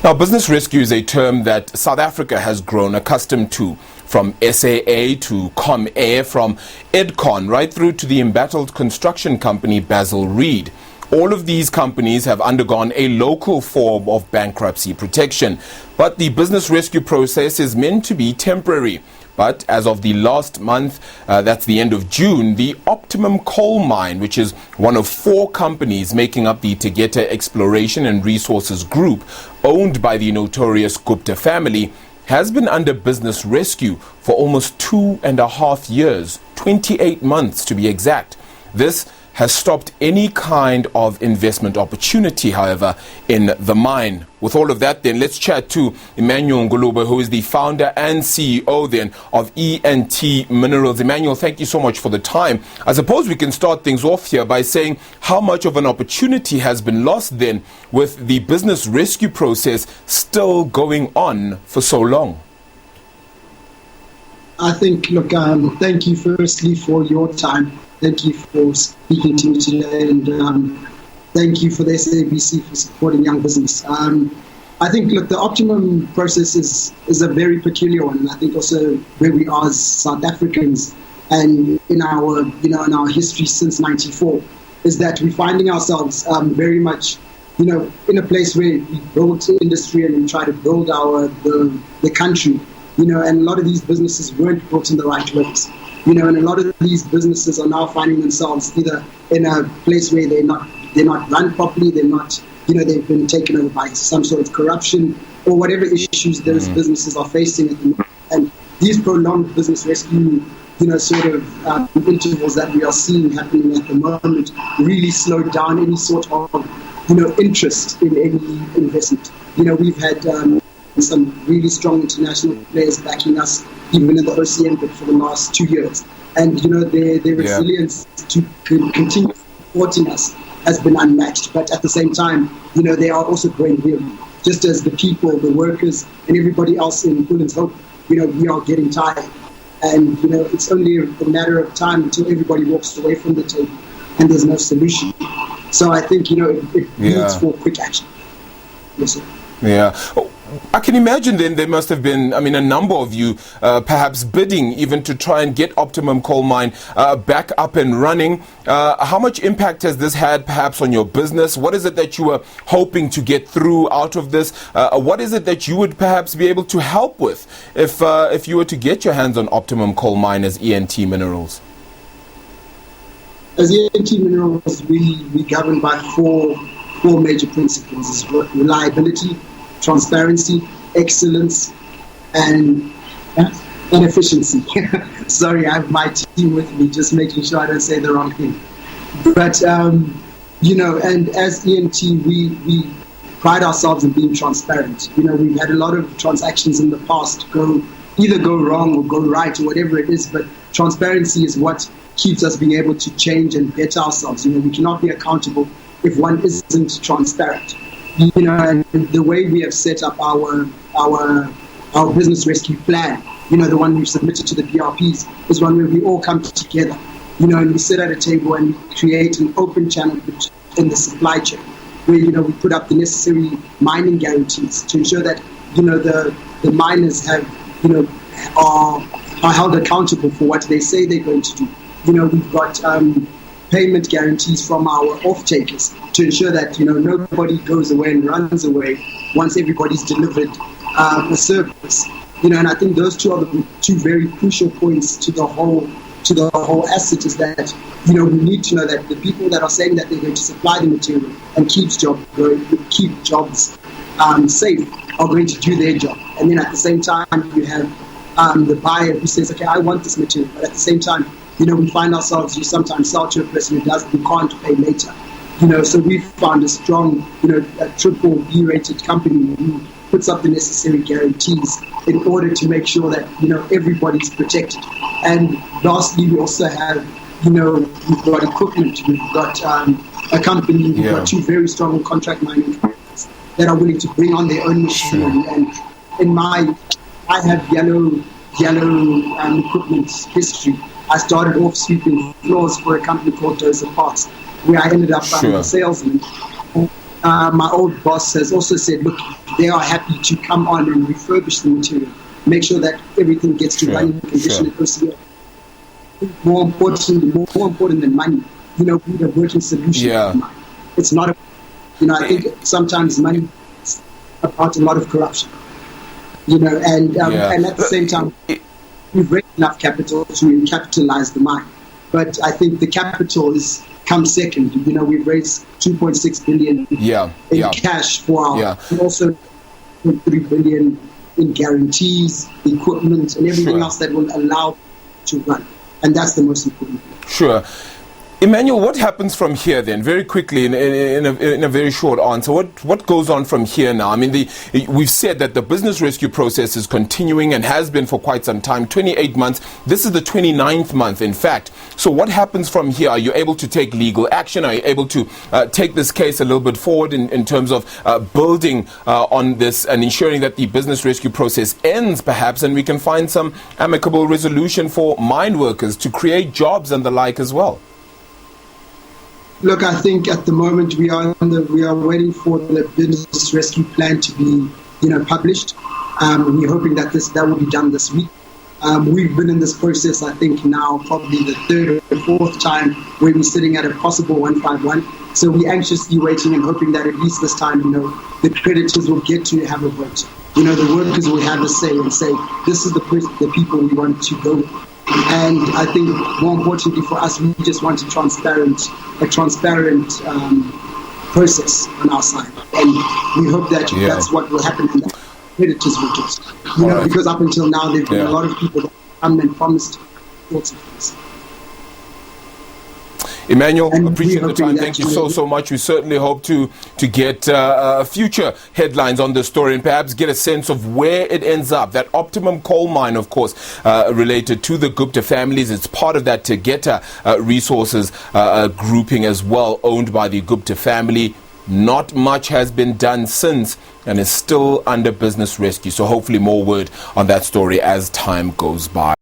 Now, business rescue is a term that South Africa has grown accustomed to, from SAA to Commair, from Edcon right through to the embattled construction company Basil Read. All of these companies have undergone a local form of bankruptcy protection, but the business rescue process is meant to be temporary. But as of the last month, that's the end of June, the Optimum Coal Mine, which is one of 4 companies making up the Tegeta Exploration and Resources Group, owned by the notorious Gupta family, has been under business rescue for almost 2.5 years, 28 months to be exact. This has stopped any kind of investment opportunity, however, in the mine. With all of that, then, let's chat to Emmanuel Ngulube, who is the founder and CEO then of ENT Minerals. Emmanuel, thank you so much for the time. I suppose we can start things off here by saying how much of an opportunity has been lost then with the business rescue process still going on for so long? I think, look, thank you firstly for your time. Thank you for speaking to me today, and thank you for the SABC for supporting young business. I think, look, the Optimum process is a very peculiar one, and I think also where we are as South Africans and in our history since '94 is that we're finding ourselves very much in a place where we build industry and we try to build the country, and a lot of these businesses weren't built in the right ways. And a lot of these businesses are now finding themselves either in a place where they're not run properly, they've been taken over by some sort of corruption or whatever issues those businesses are facing at the moment. And these prolonged business rescue, intervals that we are seeing happening at the moment really slowed down any sort of, interest in any investment. We've had some really strong international players backing us, even in the OCM bit for the last 2 years. And, their resilience to continue supporting us has been unmatched. But at the same time, they are also growing real. Just as the people, the workers, and everybody else in Woodlands Hope, we are getting tired. And, it's only a matter of time until everybody walks away from the table and there's no solution. So I think, it needs for quick action. Yes, sir. Yeah. I can imagine then there must have been, a number of you perhaps bidding even to try and get Optimum Coal Mine back up and running. How much impact has this had perhaps on your business? What is it that you were hoping to get through out of this? What is it that you would perhaps be able to help with if you were to get your hands on Optimum Coal Mine as ENT Minerals? As ENT Minerals, we govern by four major principles: reliability, transparency, excellence, and efficiency. Sorry, I have my team with me, just making sure I don't say the wrong thing. But, and as ENT, we pride ourselves in being transparent. We've had a lot of transactions in the past either go wrong or go right or whatever it is, but transparency is what keeps us being able to change and better ourselves. We cannot be accountable if one isn't transparent. And the way we have set up our business rescue plan, the one we've submitted to the PRPs, is one where we all come together, and we sit at a table and we create an open channel in the supply chain, where, we put up the necessary mining guarantees to ensure that, the miners are held accountable for what they say they're going to do. We've got payment guarantees from our off-takers to ensure that, nobody goes away and runs away once everybody's delivered a service. And I think those two are the two very crucial points to the whole asset, is that, we need to know that the people that are saying that they're going to supply the material and keep jobs safe are going to do their job. And then at the same time, you have the buyer who says, okay, I want this material, but at the same time, we find ourselves, you sometimes sell to a person who can't pay later. So we've found a strong, a triple B-rated company who puts up the necessary guarantees in order to make sure that, everybody's protected. And lastly, we also have, we've got equipment. We've got a company, we've got 2 very strong contract mining companies that are willing to bring on their own machinery. And I have yellow equipment history. I started off sweeping floors for a company called Dozer Parts, where I ended up a salesman. My old boss has also said, look, they are happy to come on and refurbish the material, make sure that everything gets to running condition at OCL. More important than money, we need a working solution. Yeah. It's not I think sometimes money is about a lot of corruption, and at the same time, we've raised enough capital to capitalize the mine. But I think the capital comes second. We've raised 2.6 billion in cash for our, and also 3 billion in guarantees, equipment, and everything else that will allow to run. And that's the most important thing. Sure. Emmanuel, what happens from here then? Very quickly, in a very short answer, what goes on from here now? I mean, we've said that the business rescue process is continuing and has been for quite some time, 28 months. This is the 29th month, in fact. So what happens from here? Are you able to take legal action? Are you able to take this case a little bit forward in terms of building on this and ensuring that the business rescue process ends, perhaps, and we can find some amicable resolution for mine workers to create jobs and the like as well? Look, I think at the moment we are waiting for the business rescue plan to be, published. We're hoping that will be done this week. We've been in this process, I think, now probably the third or fourth time where we're sitting at a possible 151. So we're anxiously waiting and hoping that at least this time, the creditors will get to have a vote. The workers will have a say and say, this is the people we want to go with. And I think more importantly for us, we just want a transparent process on our side. And we hope that that's what will happen and that creditors will do. Because up until now, there have been a lot of people that come and promised sorts of things. Emmanuel, appreciate the time. Thank you so much. We certainly hope to get future headlines on this story and perhaps get a sense of where it ends up. That Optimum Coal Mine, of course, related to the Gupta families. It's part of that Tegeta resources grouping as well, owned by the Gupta family. Not much has been done since and is still under business rescue. So hopefully more word on that story as time goes by.